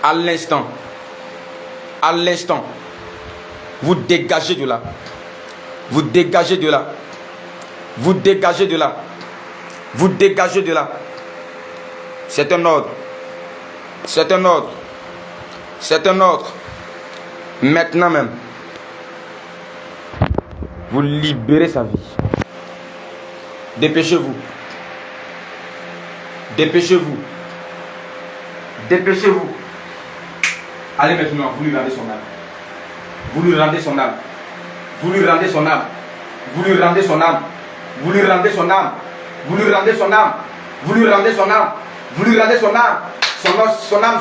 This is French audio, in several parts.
À l'instant, vous dégagez de là. Vous dégagez de là. Vous dégagez de là. Vous dégagez de là. C'est un ordre. C'est un ordre. C'est un ordre. Maintenant même, vous libérez sa vie. Dépêchez-vous. Dépêchez-vous. Dépêchez-vous. Allez maintenant, vous lui rendez son âme. Vous lui rendez son âme. Vous lui rendez son âme. Vous lui rendez son âme. Vous lui rendez son âme. Vous lui rendez son âme. Vous lui rendez son âme. Vous lui rendez son âme. Son âme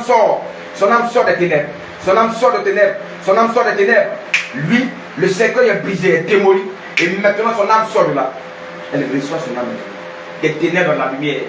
sort. Son âme sort des ténèbres. Son âme sort des ténèbres. Son âme sort des ténèbres. Lui, le cercueil est brisé, est démoli. Et maintenant son âme sort de là. Elle reçoit son âme. Des ténèbres à la lumière.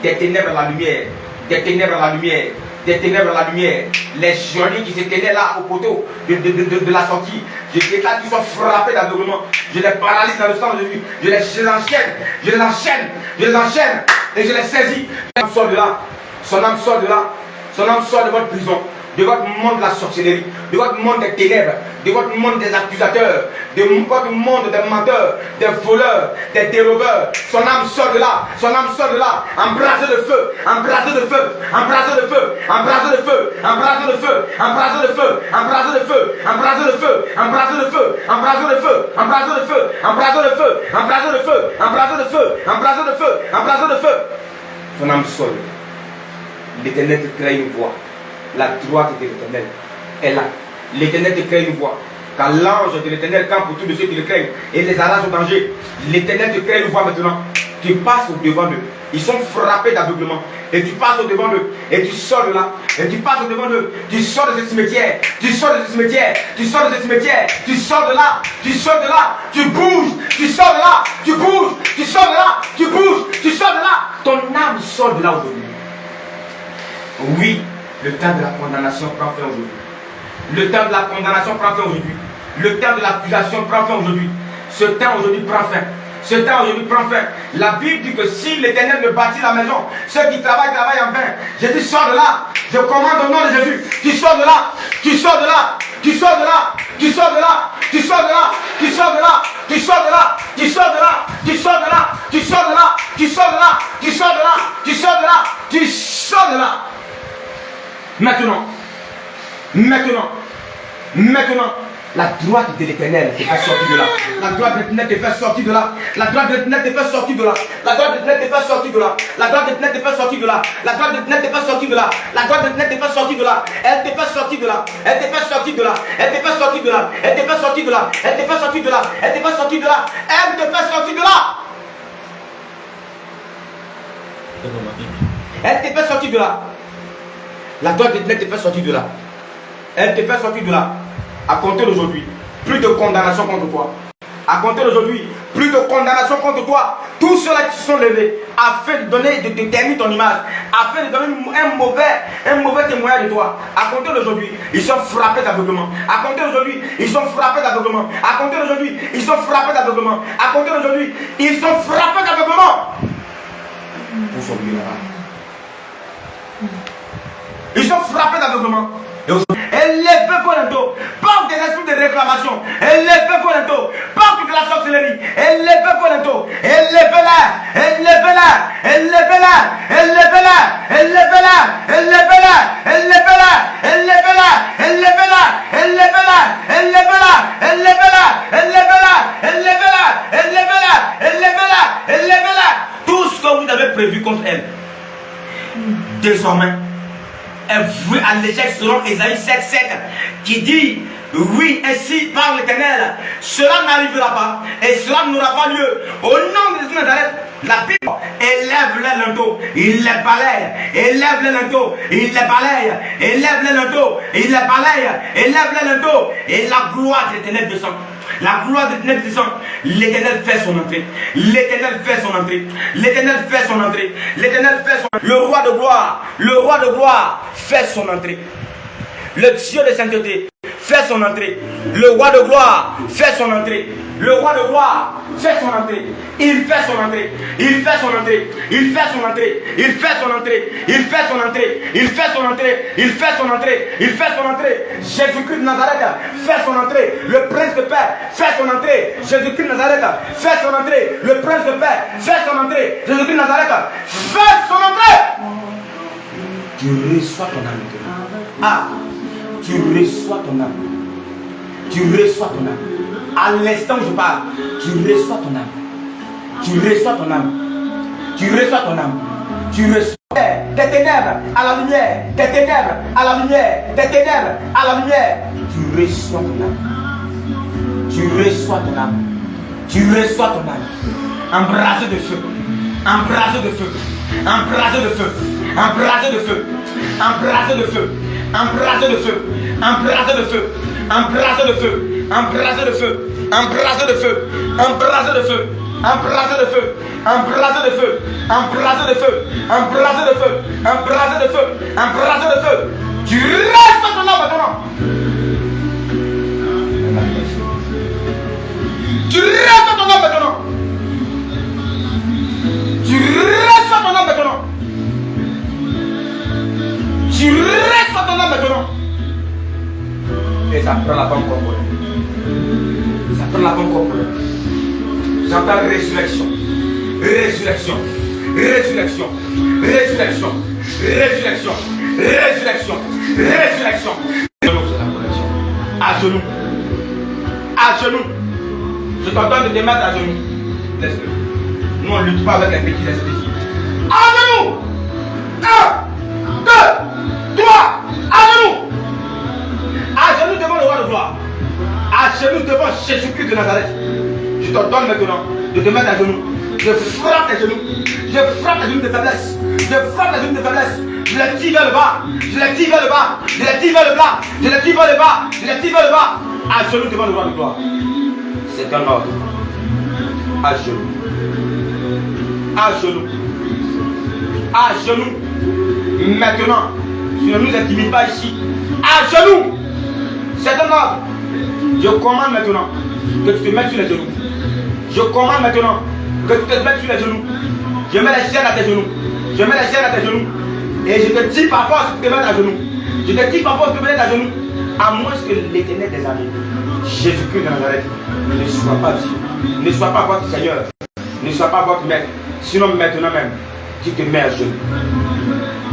Des ténèbres à la lumière. Des ténèbres à la lumière. Des ténèbres à la lumière. Les geôliers qui se tenaient là au poteau de la sortie, je déclare qu'ils sont frappés d'aveuglement. Je les paralyse dans le sang de Jésus. Je les enchaîne. Je les enchaîne. Je les enchaîne. Et je les saisis. Son âme sort de là. Son âme sort de là. Son âme sort de votre prison. De votre monde de la sorcellerie, de votre monde des ténèbres, de votre monde des accusateurs, de votre monde des menteurs, des voleurs, des dérobeurs. Son âme sort de là, son âme sort de là, embrasé de feu, embrasé de feu, embrasé de feu, embrasé de feu, embrasé de feu, embrasé de feu, embrasé de feu, embrasé de feu, embrasé de feu, embrasé de feu, embrasé de feu, embrasé de feu, embrasé de feu, embrasé de feu, embrasé de feu, embrasé de feu. Son âme sort. L'Éternel te crée une voix. La droite de l'Éternel est là. L'Éternel te crée une voix. Car l'ange de l'Éternel campe pour tous ceux qui le craignent et les arrache au danger. L'Éternel te crée une voix maintenant. Tu passes au devant d'eux. Ils sont frappés d'aveuglement. Et tu passes au devant d'eux. Et tu sors de là. Et tu passes au devant d'eux. Tu sors de ce cimetière. Tu sors de ce cimetière. Tu sors de ce cimetière. Tu sors de là. Tu sors de là. Tu bouges. Tu sors de là. Tu bouges. Tu sors de là. Tu bouges. Tu sors de là. Ton âme sort de là aujourd'hui. Oui. Le temps de la condamnation prend fin aujourd'hui. Le temps de la condamnation prend fin aujourd'hui. Le temps de l'accusation prend fin aujourd'hui. Ce temps aujourd'hui prend fin. Ce temps aujourd'hui prend fin. La Bible dit que si l'Éternel ne bâtit la maison, ceux qui travaillent en vain. Jésus sort de là. Je commande au nom de Jésus. Tu sors de là. Tu sors de là. Tu sors de là. Tu sors de là. Tu sors de là. Tu sors de là. Tu sors de là. Tu sors de là. Tu sors de là. Tu sors de là. Tu sors de là. Tu sors de là. Tu sors de là. Tu sors de là. Maintenant, la droite de l'Éternel te fait sortir de là. La droite de l'Éternel te fait sortir de là. La droite de l'Éternel te fait sortir de là. La droite de l'Éternel te fait sortir de là. La droite de l'Éternel te fait sortir de là. La droite de l'Éternel te fait sortir de là. La droite de l'Éternel te fait sortir de là. Elle te fait sortir de là. Elle te fait sortir de là. Elle te fait sortir de là. Elle te fait sortir de là. Elle te fait sortir de là. Elle te fait sortir de là. Elle te fait sortir de là. Elle te fait sortir de là. La droite de l'Éternel te fait sortir de là. Elle te fait sortir de là. À compter d'aujourd'hui, plus de condamnation contre toi. À compter d'aujourd'hui, plus de condamnation contre toi. Tous ceux-là qui sont levés afin de donner, de déterminer ton image, afin de donner un mauvais témoignage de toi. À compter d'aujourd'hui, ils sont frappés d'aveuglement. À compter d'aujourd'hui, ils sont frappés d'aveuglement. À compter d'aujourd'hui, ils sont frappés d'aveuglement. À compter d'aujourd'hui, ils sont frappés d'aveuglement. Vous sommes là. Ils sont frappés d'aveuglement. Élevez-vous bientôt. Porte des esprits de réclamation. Élevez-vous bientôt. Porte de la sorcellerie. Élevez-vous bientôt. Élevez-la. Élevez-la. Élevez-la. Élevez-la. Élevez-la. Élevez-la. Élevez-la. Élevez-la. Élevez-la. Élevez-la. Élevez-la. Élevez-la. Élevez-la. Élevez-la. Élevez-la. Élevez-la. Élevez-la. Tout ce que vous avez prévu contre elle, désormais, est voué à l'échec selon Ésaïe 7,7 qui dit: oui, ainsi par l'Éternel, cela n'arrivera pas et cela n'aura pas lieu. Au nom de Jésus de Nazareth, la Bible élève les linteaux, il les balaye, élève les linteaux, il les balaye, élève les linteaux, il les balaye, élève les linteaux, et la gloire de l'Éternel descend. La gloire de l'Éternel descend. L'Éternel fait son entrée. L'Éternel fait son entrée. L'Éternel fait son entrée. L'Éternel fait son entrée. Le roi de gloire fait son entrée. Le Dieu de sainteté fait son entrée. Le roi de gloire fait son entrée. Le roi de gloire fait son entrée. Il fait son entrée. Il fait son entrée. Il fait son entrée. Il fait son entrée. Il fait son entrée. Il fait son entrée. Il fait son entrée. Il fait son entrée. Jésus-Christ de Nazareth fait son entrée. Le prince de paix fait son entrée. Jésus-Christ de Nazareth fait son entrée. Le prince de paix fait son entrée. Jésus-Christ de Nazareth fait son entrée. Tu reçois ton âme. Ah, tu reçois ton âme. Tu reçois ton âme. À l'instant où je parle, tu reçois ton âme. Tu reçois ton âme. Tu reçois ton âme. Tu reçois des ténèbres à la lumière. Des ténèbres à la lumière. Des ténèbres à la lumière. Tu reçois ton âme. Tu reçois ton âme. Tu reçois ton âme. Embrasé de feu. Embrasé de feu. Embrasé de feu. Embrasé de feu. Embrasé de feu. Embrasé de feu. Embrasé de feu. Embrasé de feu. Embrasé de feu. Embrasé de feu. Embrasé de feu. Embrasé de feu. Embrasé de feu. Embrasé de feu. Embrasé de feu. Embrasé de feu. Embrasé de feu. Tu restes ton âme maintenant. Tu restes ton âme maintenant. Tu restes ton âme maintenant. Tu restes ton âme maintenant. Et ça prend la forme corporelle. Ça prend la forme corporelle. J'entends résurrection. Résurrection. Résurrection. Résurrection. Résurrection. Résurrection. Résurrection. À genoux. À genoux. Je t'entends de te mettre à genoux. Laisse-le. Nous on ne lutte pas avec les petits esprits. À genoux. 1, 2, 3. À genoux. À genoux devant le roi de gloire. À genoux devant Jésus-Christ de Nazareth. Je t'ordonne maintenant de te mettre à genoux. Je frappe tes genoux. Je frappe tes genoux de faiblesse. Je frappe tes genoux de faiblesse. Je les tire vers le bas. Je les tire vers le bas. Je les tire vers le bas. Je les tire vers le bas. Je les tire vers le bas. À genoux devant le roi de gloire. C'est un ordre. À genoux. À genoux. À genoux. Maintenant. Tu ne nous intimides pas ici. À genoux. C'est un ordre. Je commande maintenant que tu te mettes sur les genoux. Je commande maintenant que tu te mettes sur les genoux. Je mets les chaînes à tes genoux. Je mets les chaînes à tes genoux. Et je te dis par force de te mettre à genoux. Je te dis par force de te mettre à genoux. À moins que l'Éternel des armées, Jésus-Christ de Nazareth, ne soit pas Dieu. Ne soit pas votre Seigneur. Ne soit pas votre maître. Sinon maintenant même, tu te mets à genoux.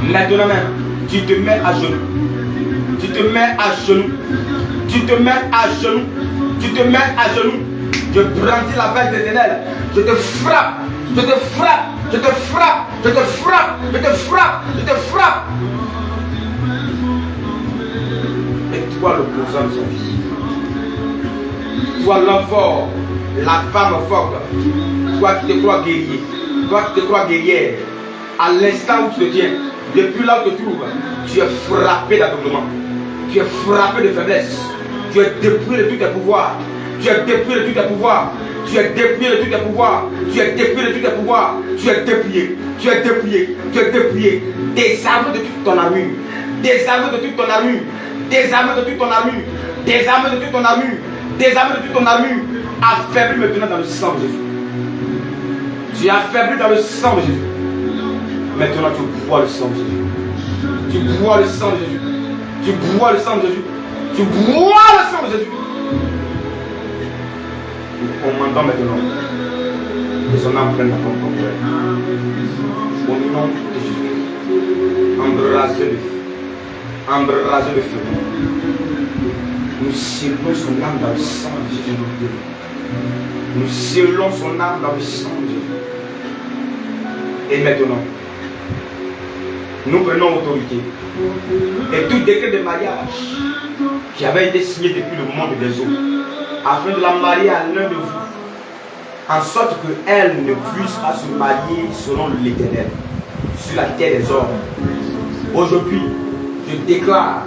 Maintenant même, tu te mets à genoux. Tu te mets à genoux. Tu te mets à genoux. Tu te mets à genoux. Je brandis la balle de l'éternel. Je te frappe. Je te frappe. Je te frappe. Je te frappe. Je te frappe. Je te frappe. Et toi l'opposant de son fils. Toi l'homme fort. La femme forte. Toi qui te crois guerrier. Toi qui te crois guerrière. À l'instant où tu te tiens. Depuis là où tu te trouves. Tu es frappé d'aveuglement. Tu es frappé de faiblesse. Tu es dépouillé de tous tes pouvoirs. Tu es dépouillé de tous tes pouvoirs. Tu es dépouillé de tous tes pouvoirs. Tu es dépouillé de tous tes pouvoirs. Tu es dépouillé. Tu es dépouillé. Tu es dépouillé. Désarmé de toute ton armure. Désarmé de toute ton armure. Désarmé de toute ton armure. Désarmé de toute ton armure. Désarmé de toute ton armure. Affaibli maintenant dans le sang de Jésus. Tu es affaibli dans le sang de Jésus. Maintenant tu bois le sang de Jésus. Tu bois le sang de Jésus. Tu bois le sang de Jésus. Tu bois le sang de Jésus. Nous commandons maintenant que son âme prenne la forme complète. Au nom de Jésus. Embrasez le feu. Embrasez le feu. Nous scellons son âme dans le sang de Jésus. Nous scellons son âme dans le sang de Jésus. Et maintenant, nous prenons autorité. Et tout décret de mariage qui avait été signé depuis le monde des eaux, afin de la marier à l'un de vous, en sorte qu'elle ne puisse pas se marier selon l'Éternel sur la terre des hommes. Aujourd'hui, je déclare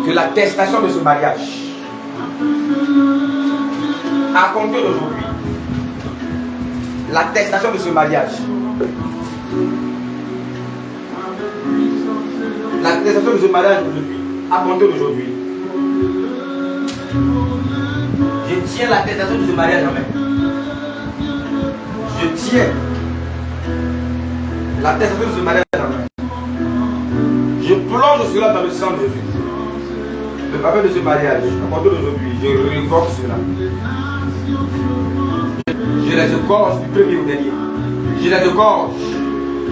que l'attestation de ce mariage, à compter d'aujourd'hui, l'attestation de ce mariage, l'attestation de ce mariage aujourd'hui À compter d'aujourd'hui, je tiens l'attestation de ce mariage en main. Je tiens l'attestation de ce mariage en main. Je plonge cela dans le sang de Jésus. Le papier de ce mariage, à compter d'aujourd'hui, je révoque cela. Je les égorge du premier au dernier. Je les égorge.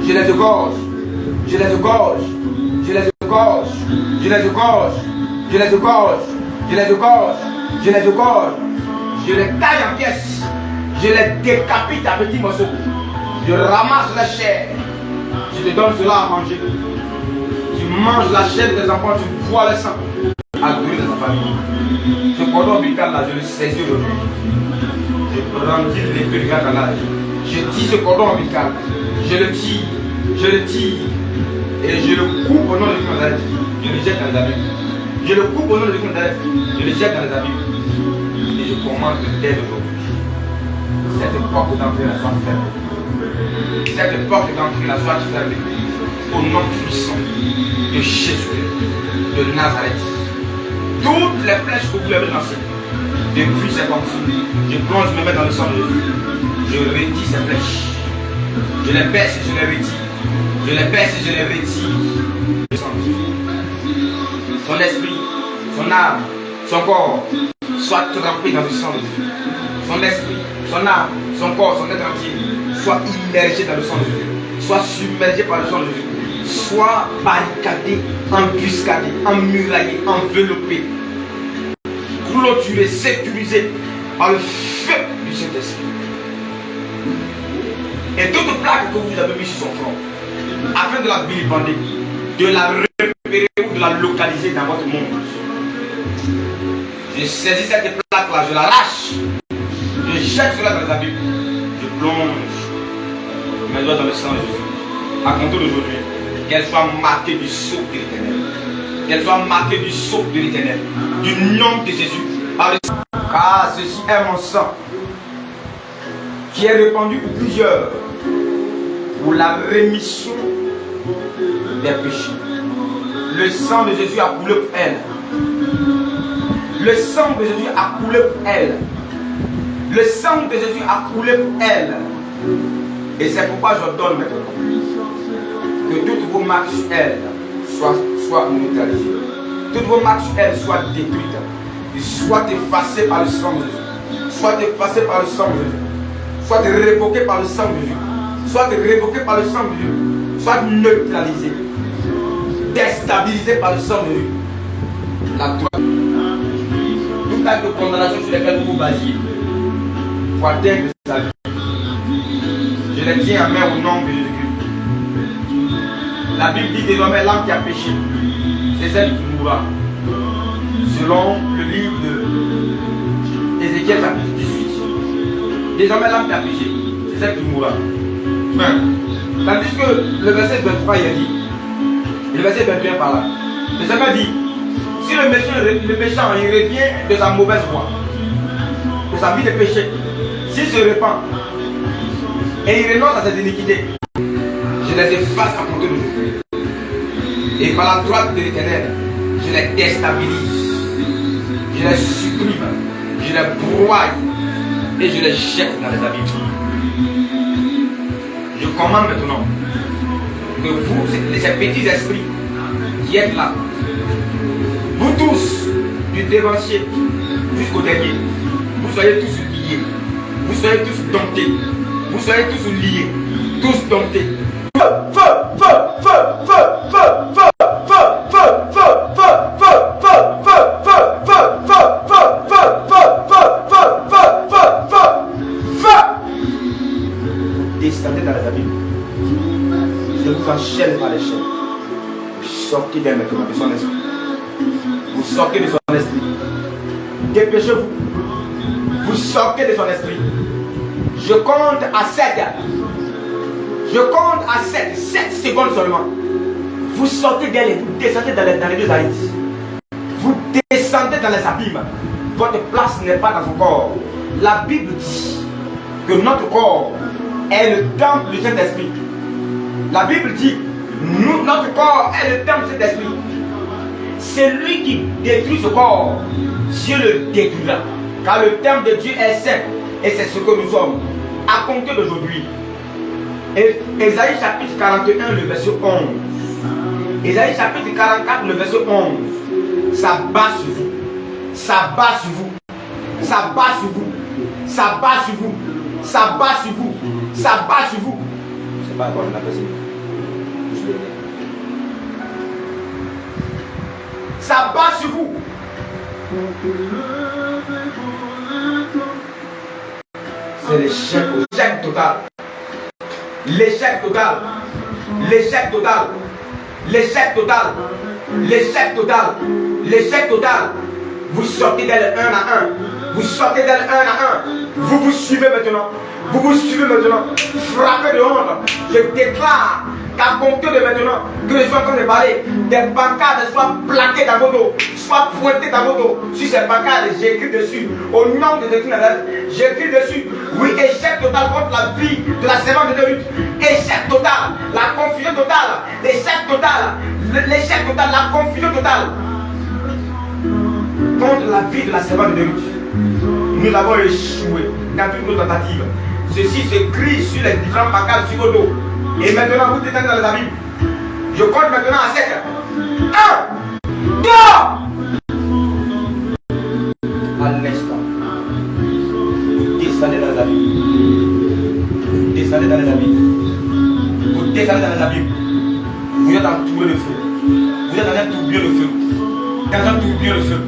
Je les égorge. Je les égorge. Je les égorge. Je les égorge. Je les égorge. Je les égorge. Je les égorge. Je les taille en pièces. Je les décapite à petits morceaux. Je ramasse la chair. Je te donne cela à manger. Tu manges la chair des enfants, tu bois le sang. À donner de ta famille. Ce cordon ombilical là, je le saisis aujourd'hui. Je brandis l'épée du canal. Je tire ce cordon ombilical. Je le tire. Je le tire. Et je le coupe au nom de Jésus. Je le jette dans les abîmes. Je le coupe au nom de Jésus. Je le jette dans les abîmes. Et je commande dès aujourd'hui. Cette porte d'entrée la soit fermée. Cette porte d'entrée la soit fermée. Au nom puissant de Jésus de Nazareth. Toutes les flèches que vous avez lancées, depuis ces consignes, je plonge, je me mets dans le sang de Jésus. Je retire ces flèches. Je les baisse et je les retire. Je les baisse et je les retire. Son esprit, son âme, son corps, soit trempé dans le sang de Jésus. Son esprit, son âme, son corps, son être entier, soit immergé dans le sang de Jésus. Soit submergé par le sang de Jésus. Soit barricadé, embuscadé, emmuraillé, enveloppé, clôturé, sécurisé par le feu du Saint-Esprit. Et toute plaque que vous avez mis sur son front, afin de la vilipender, de la repérer ou de la localiser dans votre monde. Je saisis cette plaque-là, je l'arrache, je jette cela dans les abîmes, je plonge mes doigts dans le sang de Jésus. À compter d'aujourd'hui, qu'elle soit marquée du sceau de l'Éternel. Qu'elle soit marquée du sceau de l'Éternel. Du nom de Jésus. Car ceci est mon sang qui est répandu pour plusieurs pour la rémission des péchés. Le sang de Jésus a coulé pour elle. Le sang de Jésus a coulé pour elle. Le sang de Jésus a coulé pour elle. Et c'est pourquoi je donne maintenant que toutes vos marques sur elle soient neutralisées. Toutes vos marques sur elle soient détruites. Et soient effacées par le sang de Jésus. Soient effacées par le sang de Jésus. Soient révoquées par le sang de Jésus. Soient révoquées par le sang de Jésus. Soient neutralisées. Déstabilisées par le sang de Jésus. La droite. Tout acte de condamnation sur lesquels vous vous basiez. Pour atteindre sa vie. Je les tiens à main au nom de Jésus. La Bible dit désormais l'âme qui a péché, c'est celle qui mourra. Selon le livre de Ézéchiel chapitre 18. Désormais l'âme qui a péché, c'est celle qui mourra. Tandis que le verset 23 il a dit, le verset 21 par là, le Seigneur dit, si le méchant il revient de sa mauvaise voie, de sa vie de péché, s'il se repent et il renonce à cette iniquité, je les efface à compter d'aujourd'hui. Et par la droite de l'Éternel, je les déstabilise, je les supprime, je les broie et je les jette dans les abîmes. Je commande maintenant que vous, ces petits esprits qui êtes là, vous tous, du dévancier jusqu'au dernier, vous soyez tous liés, vous soyez tous domptés, vous soyez tous liés, tous domptés. Descendez dans les abîmes. Je vous enchaîne par les chaînes. Sortez d'elle maintenant, de son esprit. Vous sortez de son esprit. Dépêchez-vous. Vous sortez de son esprit. Je compte à 7. Je compte à 7. 7 secondes seulement. Vous sortez d'elle et vous descendez dans les deux haïts. Vous descendez dans les abîmes. Votre place n'est pas dans son corps. La Bible dit que notre corps est le temple du Saint-Esprit. La Bible dit, notre corps est le temple du Saint-Esprit. celui qui détruit ce corps, Dieu le détruira. Car le terme de Dieu est saint et c'est ce que nous sommes. À compter d'aujourd'hui, Ésaïe chapitre 41, le verset 11. Ésaïe chapitre 44, le verset 11. Ça bat sur vous. Ça bat sur vous. Ça bat sur vous. Ça bat sur vous. Ça bat sur vous. Ça bat sur vous. C'est pas encore la personne. Ça bat sur vous. C'est l'échec total. L'échec total. L'échec total. L'échec total. L'échec total. L'échec total. Vous sortez d'elle un à un. Vous sortez d'elle un à un. Vous vous suivez maintenant. Vous vous suivez maintenant. Frappez de honte. Je déclare qu'à compter de maintenant, que je sois en train de parler, des pancartes soient plaquées dans vos dos, soient pointées dans vos dos. Sur ces pancartes, j'écris dessus, au nom de Jésus, j'écris dessus, oui, échec total contre la vie de la servante de lutte. Échec total, la confusion totale, l'échec total, l'échec total, la confusion totale contre la vie de la servante de lutte. Nous avons échoué dans toutes nos tentatives. Ceci s'écrit sur les différents pancartes sur vos dos. Et maintenant, vous détenez dans les habits. Je compte maintenant à 7. 1, 2. À l'instant, vous descendez dans les habits. Vous descendez dans les habits. Vous descendez dans les habits. Vous êtes entouré de feu. Vous êtes dans un tourbillon de feu. Dans un tourbillon de feu.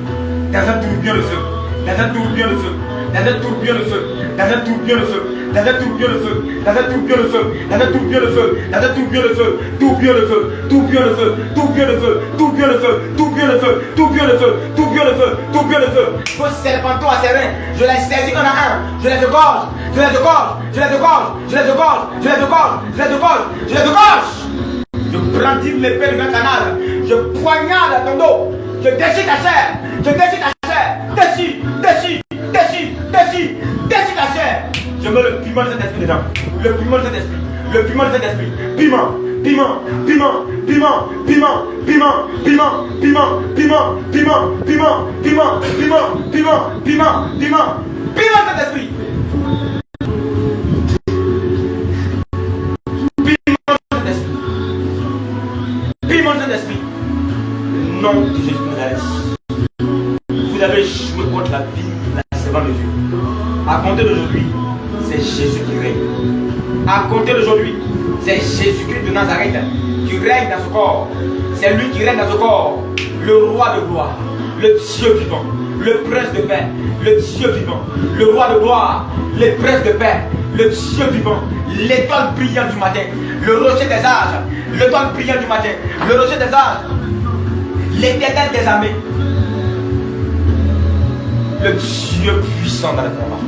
Dans un tourbillon de feu. Dans un tourbillon de feu. Dans un tourbillon de feu. Dans un tourbillon de feu. Dans un tourbillon de feu, dans un tourbillon de feu, dans un tourbillon de feu, dans un tourbillon de feu, tourbillon de feu, tourbillon de feu, tourbillon de feu, tourbillon de feu, tourbillon de feu, tourbillon de feu, tourbillon de feu, tourbillon de feu. Vos serpentons à ses reins, je les saisis un à un, je les égorge, je les égorge, je les égorge, je les égorge, je les égorge, je les égorge, je les égorge. Je brandis l'épée du grand canal, je poignarde ton dos, je déchire ta chair, je déchire ta chair, déchire, déchire, déchire, déchire, déchire ta chair. Je mets le piment de cet esprit dedans. Le piment de cet esprit. Le piment de cet esprit. Piment. Piment. Piment. Piment. Piment. Piment. Piment. Piment. Piment. Piment. Piment. Piment. Piment. Piment. Piment. Piment. Piment de cet esprit. Piment de cet esprit. Piment de cet esprit. Nom de Jésus de Nazareth. Vous avez échoué contre la vie, la servante de Dieu. À compter d'aujourd'hui, c'est Jésus qui règne. À compter d'aujourd'hui, c'est Jésus-Christ de Nazareth qui règne dans ce corps. C'est lui qui règne dans ce corps. Le roi de gloire, le Dieu vivant, le prince de paix, le Dieu vivant, le roi de gloire, le prince de paix, le Dieu vivant, l'étoile brillante du matin, le rocher des âges, l'étoile brillante du matin, le rocher des âges, l'éternel des armées, le Dieu puissant dans le combat.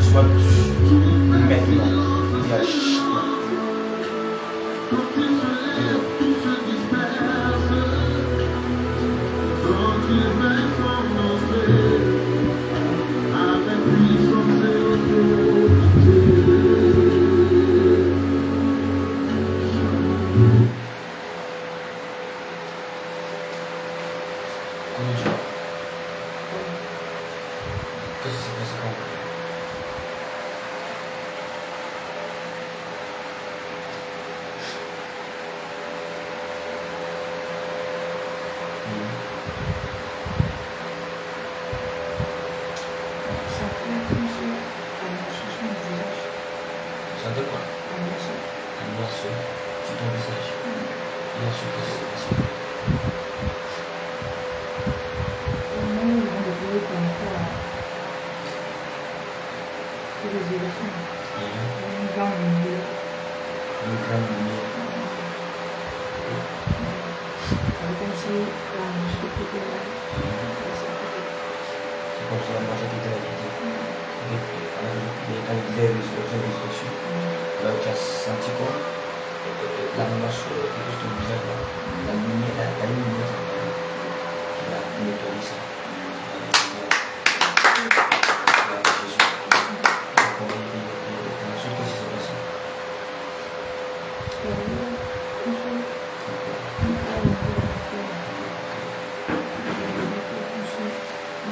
Soit maintenant et à chaque fois.